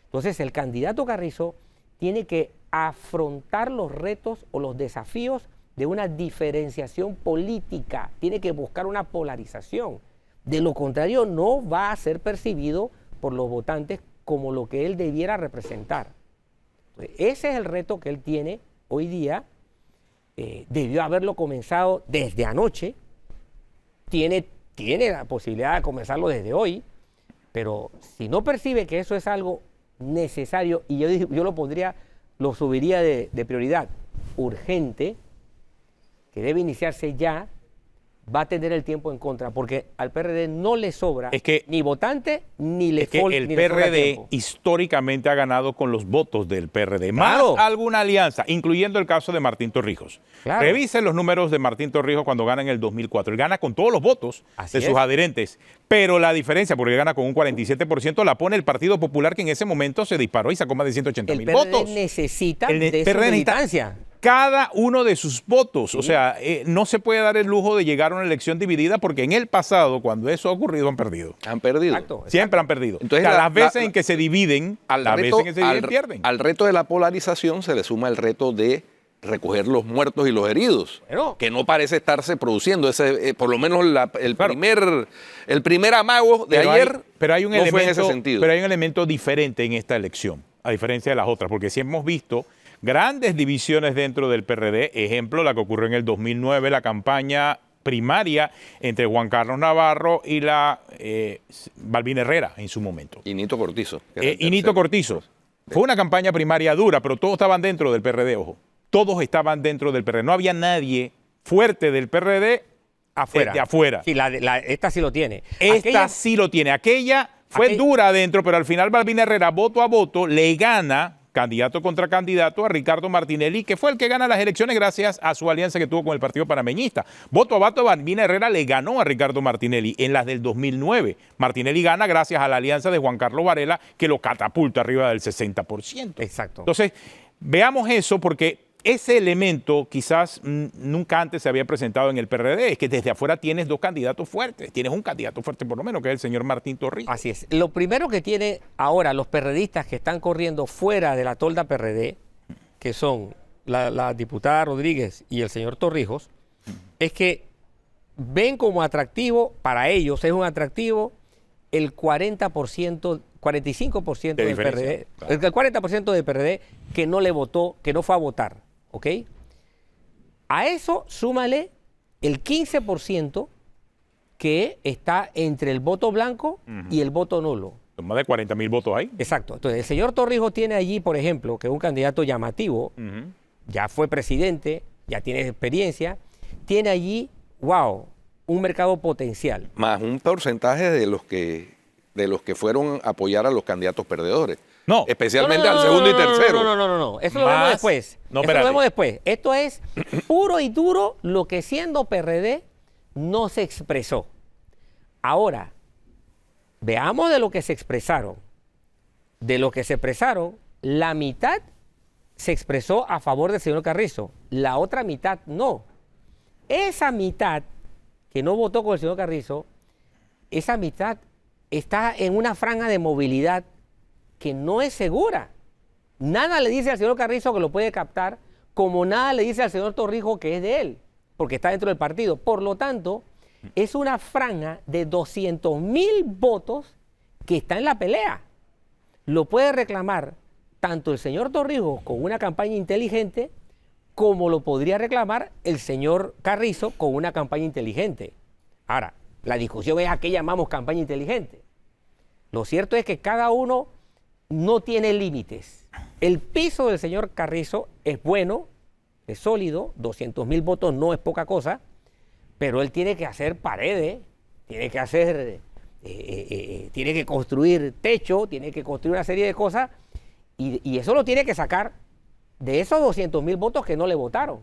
Entonces, el candidato Carrizo tiene que afrontar los retos o los desafíos de una diferenciación política, tiene que buscar una polarización. De lo contrario, no va a ser percibido por los votantes como lo que él debiera representar. Entonces, ese es el reto que él tiene hoy día. Debió haberlo comenzado desde anoche. Tiene la posibilidad de comenzarlo desde hoy, pero si no percibe que eso es algo necesario, y yo lo subiría de prioridad urgente, que debe iniciarse ya, va a tener el tiempo en contra, porque al PRD no le sobra ni votante ni le sobra tiempo. El PRD históricamente ha ganado con los votos del PRD, Claro. más alguna alianza, incluyendo el caso de Martín Torrijos. Claro. Revisen los números de Martín Torrijos cuando gana en el 2004. Él gana con todos los votos Así de sus es. adherentes, pero la diferencia, porque él gana con un 47%, la pone el Partido Popular, que en ese momento se disparó y sacó más de 180.000 PRD votos. necesita El de PRD su necesita militancia. cada uno de sus votos. Sí. O sea, no se puede dar el lujo de llegar a una elección dividida, porque en el pasado, cuando eso ha ocurrido, han perdido. Han perdido. Exacto. Siempre han perdido. Entonces, o sea, las veces en que se dividen, pierden. Al reto de la polarización se le suma el reto de recoger los muertos y los heridos, Bueno. que no parece estarse produciendo. Por lo menos el Claro. primer amago de ayer pero hay un no elemento, fue en ese sentido. Pero hay un elemento diferente en esta elección, a diferencia de las otras, porque sí hemos visto grandes divisiones dentro del PRD. Ejemplo, la que ocurrió en el 2009, la campaña primaria entre Juan Carlos Navarro y la Balbín Herrera en su momento. Y Nito Cortizo. que era el Y Nito tercero. Cortizo. Fue una campaña primaria dura, pero todos estaban dentro del PRD, ojo. Todos estaban dentro del PRD. No había nadie fuerte del PRD Afuera. de afuera. Sí, esta sí lo tiene. Esta sí lo tiene. Aquella fue dura adentro, pero al final Balbín Herrera, voto a voto, le gana, candidato contra candidato, a Ricardo Martinelli, que fue el que gana las elecciones gracias a su alianza que tuvo con el Partido Panameñista. Voto a voto, Balbín Herrera le ganó a Ricardo Martinelli en las del 2009. Martinelli gana gracias a la alianza de Juan Carlos Varela, que lo catapulta arriba del 60%. Exacto. Entonces, veamos eso, porque ese elemento quizás nunca antes se había presentado en el PRD, es que desde afuera tienes dos candidatos fuertes, tienes un candidato fuerte por lo menos, que es el señor Martín Torrijos. Así es. Lo primero que tiene ahora los perredistas que están corriendo fuera de la tolda PRD, que son la diputada Rodríguez y el señor Torrijos, es que ven como atractivo, para ellos es un atractivo el 40%, 45% del PRD, claro. el 40% del PRD que no le votó, que no fue a votar, ¿ok? A eso súmale el 15% que está entre el voto blanco y el voto nulo. Son más de 40.000 votos ahí. Exacto. Entonces, el señor Torrijos tiene allí, por ejemplo, que es un candidato llamativo, ya fue presidente, ya tiene experiencia, tiene allí, wow, un mercado potencial. Más un porcentaje de los que fueron a apoyar a los candidatos perdedores. No. Especialmente al segundo y tercero. No. Eso lo vemos después. No, Eso lo espérate. vemos después. Esto es puro y duro lo que siendo PRD no se expresó. Ahora, veamos de lo que se expresaron. De lo que se expresaron, la mitad se expresó a favor del señor Carrizo, la otra mitad no. Esa mitad que no votó con el señor Carrizo, esa mitad está en una franja de movilidad que no es segura. Nada le dice al señor Carrizo que lo puede captar, como nada le dice al señor Torrijos que es de él, porque está dentro del partido. Por lo tanto, es una franja de 200.000 votos que está en la pelea. Lo puede reclamar tanto el señor Torrijos con una campaña inteligente, como lo podría reclamar el señor Carrizo con una campaña inteligente. Ahora, la discusión es a qué llamamos campaña inteligente. Lo cierto es que cada uno no tiene límites. El piso del señor Carrizo es bueno, es sólido, 200.000 votos no es poca cosa, pero él tiene que hacer paredes, tiene que hacer, tiene que construir techo, tiene que construir una serie de cosas, y eso lo tiene que sacar de esos 200.000 votos que no le votaron.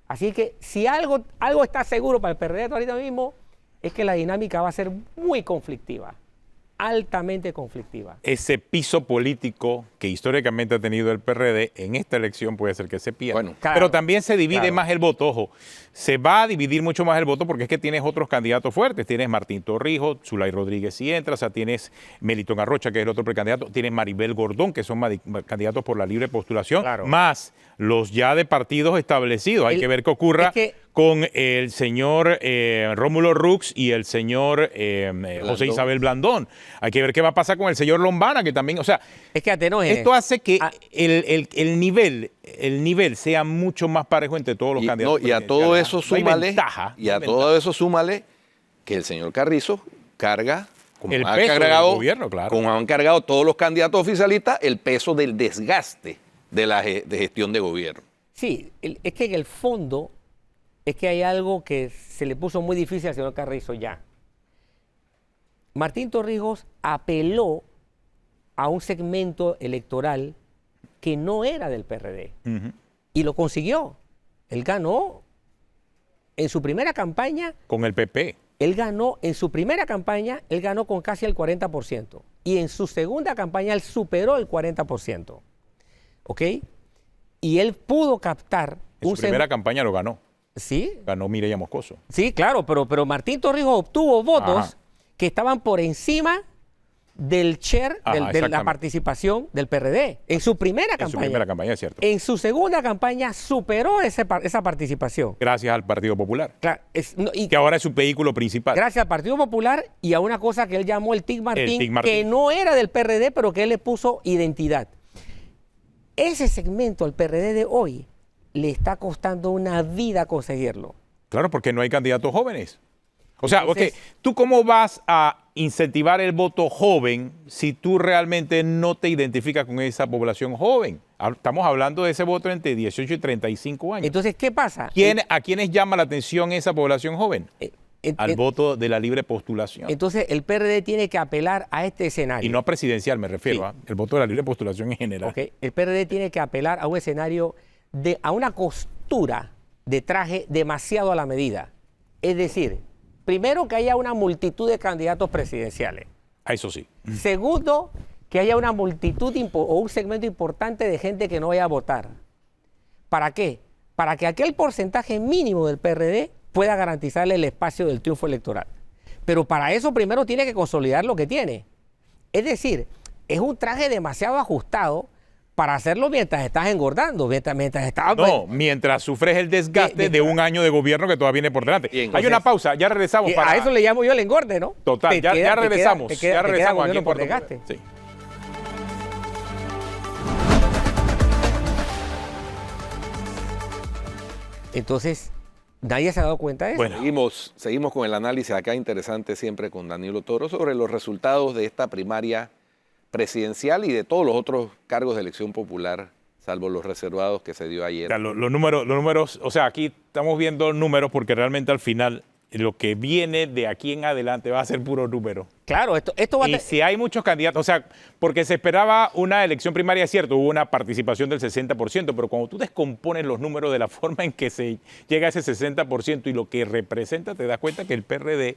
Así que si algo está seguro para el PRD ahorita mismo, es que la dinámica va a ser muy conflictiva, altamente conflictiva. Ese piso político que históricamente ha tenido el PRD en esta elección puede ser que se pierda. Bueno, claro, pero también se divide claro. más el voto, ojo. Se va a dividir mucho más el voto porque es que tienes otros candidatos fuertes. Tienes Martín Torrijos, Zulay Rodríguez si entra, o sea, tienes Melitón Arrocha, que es el otro precandidato, tienes Maribel Gordón, que son candidatos por la libre postulación, Claro. más los ya de partidos establecidos. Hay que ver qué ocurra con el señor Rómulo Rux y el señor José Isabel Blandón. Hay que ver qué va a pasar con el señor Lombana, que también, o sea, Es que Atenógenes, esto hace que el nivel sea mucho más parejo entre todos los candidatos. Y a todo eso No hay súmale, ventaja, y no hay a ventaja. todo eso súmale que el señor Carrizo carga, como El han peso del cargado, gobierno, claro. como han cargado todos los candidatos oficialistas, el peso del desgaste de la de gestión de gobierno. sí, es que en el fondo es que hay algo que se le puso muy difícil al señor Carrizo ya. Martín Torrijos apeló a un segmento electoral que no era del PRD y lo consiguió. Él ganó en su primera campaña. Con el PP. Él ganó, en su primera campaña, él ganó con casi el 40%. Y en su segunda campaña, él superó el 40%. ¿Ok? Y él pudo captar En su primera campaña lo ganó. ¿Sí? Ganó Mireya Moscoso. Sí, claro, pero Martín Torrijos obtuvo votos Ajá. que estaban por encima del share, Ajá, de la exactamente. participación del PRD. En su primera En campaña. su primera campaña, es cierto. En su segunda campaña superó esa participación. Gracias al Partido Popular, Claro, y que ahora es su vehículo principal. gracias al Partido Popular y a una cosa que él llamó el TIC Martín, TIC Martín. que no era del PRD, pero que él le puso identidad. Ese segmento al PRD de hoy le está costando una vida conseguirlo. Claro, porque no hay candidatos jóvenes. O sea, Entonces, ¿tú cómo vas a incentivar el voto joven si tú realmente no te identificas con esa población joven? Estamos hablando de ese voto entre 18 y 35 años. Entonces, ¿qué pasa? ¿A quiénes llama la atención esa población joven? Al voto de la libre postulación. Entonces, el PRD tiene que apelar a este escenario. Y no presidencial, me refiero, Sí. ¿ah? El voto de la libre postulación en general. ¿Ok? El PRD tiene que apelar a un escenario, a una costura de traje demasiado a la medida. Es decir, primero que haya una multitud de candidatos presidenciales. Eso sí. Segundo, que haya una multitud o un segmento importante de gente que no vaya a votar. ¿Para qué? Para que aquel porcentaje mínimo del PRD pueda garantizarle el espacio del triunfo electoral. Pero para eso primero tiene que consolidar lo que tiene. Es decir, es un traje demasiado ajustado para hacerlo mientras estás engordando, mientras estás... No, mientras sufres el desgaste de un año de gobierno que todavía viene por delante. Bien, hay una pausa, ya regresamos para... A eso le llamo yo el engorde, ¿no? Total, ya regresamos. Ya regresamos aquí en por Puerto desgaste. Sí. Entonces, nadie se ha dado cuenta de eso. Bueno. Seguimos con el análisis acá interesante siempre con Danilo Toro sobre los resultados de esta primaria presidencial y de todos los otros cargos de elección popular, salvo los reservados que se dio ayer. O sea, los números, o sea, aquí estamos viendo números porque realmente al final lo que viene de aquí en adelante va a ser puro número. Claro, esto va a... Y si hay muchos candidatos, o sea, porque se esperaba una elección primaria, es cierto, hubo una participación del 60%, pero cuando tú descompones los números de la forma en que se llega a ese 60% y lo que representa, te das cuenta que el PRD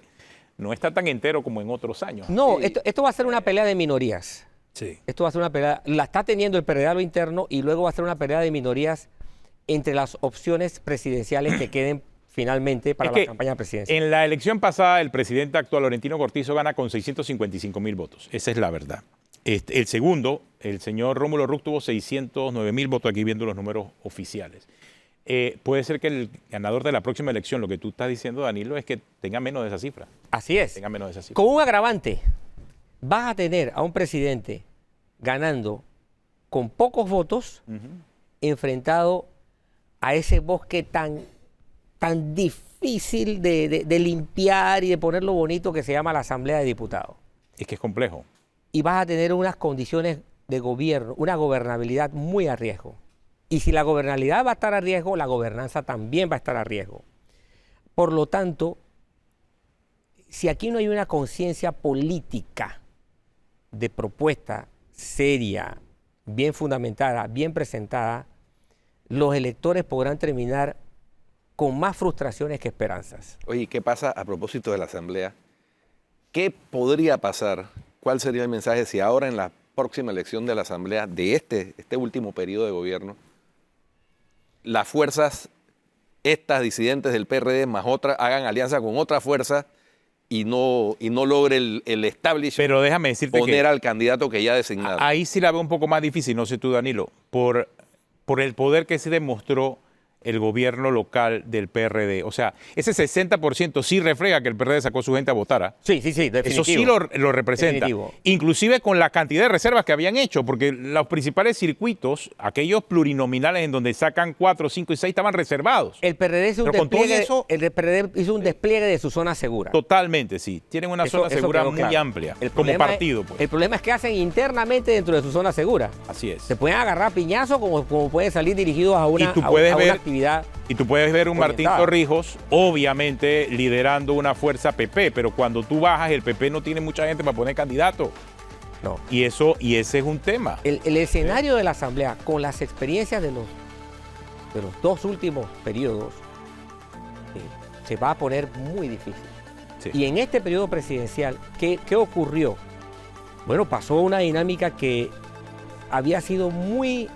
no está tan entero como en otros años. No, Sí. esto va a ser una pelea de minorías. Sí. Esto va a ser una pelea, la está teniendo el PRD a lo interno y luego va a ser una pelea de minorías entre las opciones presidenciales que queden finalmente para la campaña presidencial. En la elección pasada, el presidente actual, Laurentino Cortizo, gana con 655,000 votos. Esa es la verdad. El segundo, el señor Rómulo Rux, tuvo 609,000 votos, aquí viendo los números oficiales. Puede ser que el ganador de la próxima elección, lo que tú estás diciendo, Danilo, es que tenga menos de esa cifra. Así es. Tenga menos de esa cifra. Con un agravante, vas a tener a un presidente ganando con pocos votos enfrentado a ese bosque tan difícil de limpiar y de ponerlo bonito que se llama la Asamblea de Diputados. Es que es complejo. Y vas a tener unas condiciones de gobierno, una gobernabilidad muy a riesgo. Y si la gobernabilidad va a estar a riesgo, la gobernanza también va a estar a riesgo. Por lo tanto, si aquí no hay una conciencia política de propuesta seria, bien fundamentada, bien presentada, los electores podrán terminar con más frustraciones que esperanzas. Oye, ¿qué pasa a propósito de la Asamblea? ¿Qué podría pasar? ¿Cuál sería el mensaje si ahora en la próxima elección de la Asamblea de este último periodo de gobierno, las fuerzas, estas disidentes del PRD más otras, hagan alianza con otras fuerzas y no logre el establishment Pero déjame decirte poner que al candidato que ya ha designado? ahí sí la veo un poco más difícil, no sé tú, Danilo, por el poder que se demostró el gobierno local del PRD. O sea, ese 60% sí refleja que el PRD sacó a su gente a votar. Sí, definitivo. Eso sí lo representa. Definitivo. Inclusive con la cantidad de reservas que habían hecho, porque los principales circuitos, aquellos plurinominales en donde sacan 4, 5 y 6, estaban reservados. El PRD hizo un Pero con todo despliegue, eso- el PRD hizo un despliegue de su zona segura. Totalmente, sí. Tienen una zona segura quedó muy claro. amplia, El como problema partido. es, Pues. el problema es que hacen internamente dentro de su zona segura. Así es. Se pueden agarrar piñazos como pueden salir dirigidos a una, tú a puedes una ver- actividad. Y tú puedes ver un Martín orientada. Torrijos, obviamente liderando una fuerza PP, pero cuando tú bajas, el PP no tiene mucha gente para poner candidato. No. Y ese es un tema. El escenario de la Asamblea, con las experiencias de los dos últimos periodos, se va a poner muy difícil. Sí. Y en este periodo presidencial, ¿qué ocurrió? Bueno, pasó una dinámica que había sido muy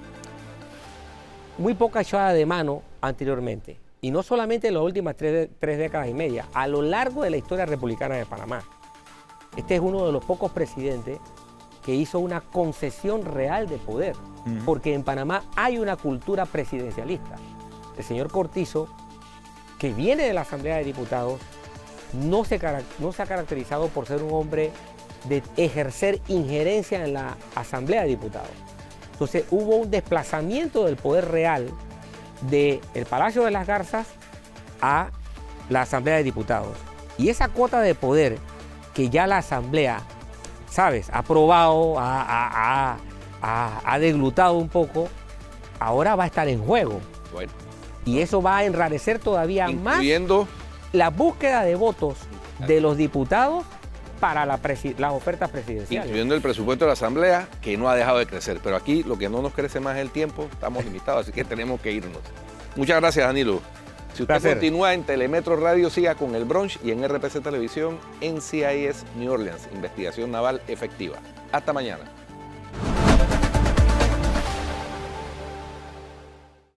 poca echada de mano anteriormente. Y no solamente en las últimas tres décadas y media, a lo largo de la historia republicana de Panamá. Este es uno de los pocos presidentes que hizo una concesión real de poder, porque en Panamá hay una cultura presidencialista. El señor Cortizo, que viene de la Asamblea de Diputados, no se ha caracterizado por ser un hombre de ejercer injerencia en la Asamblea de Diputados. Entonces hubo un desplazamiento del poder real del Palacio de las Garzas a la Asamblea de Diputados. Y esa cuota de poder que ya la Asamblea, ¿sabes?, ha probado, ha deglutado un poco, ahora va a estar en juego. Bueno, Y eso va a enrarecer todavía más incluyendo la búsqueda de votos de los diputados para las ofertas presidenciales. incluyendo el presupuesto de la Asamblea, que no ha dejado de crecer. Pero aquí lo que no nos crece más es el tiempo, estamos limitados, así que tenemos que irnos. Muchas gracias, Danilo. Si usted Placer. continúa en Telemetro Radio, siga con El Brunch y en RPC Televisión, NCIS New Orleans, Investigación Naval Efectiva. Hasta mañana.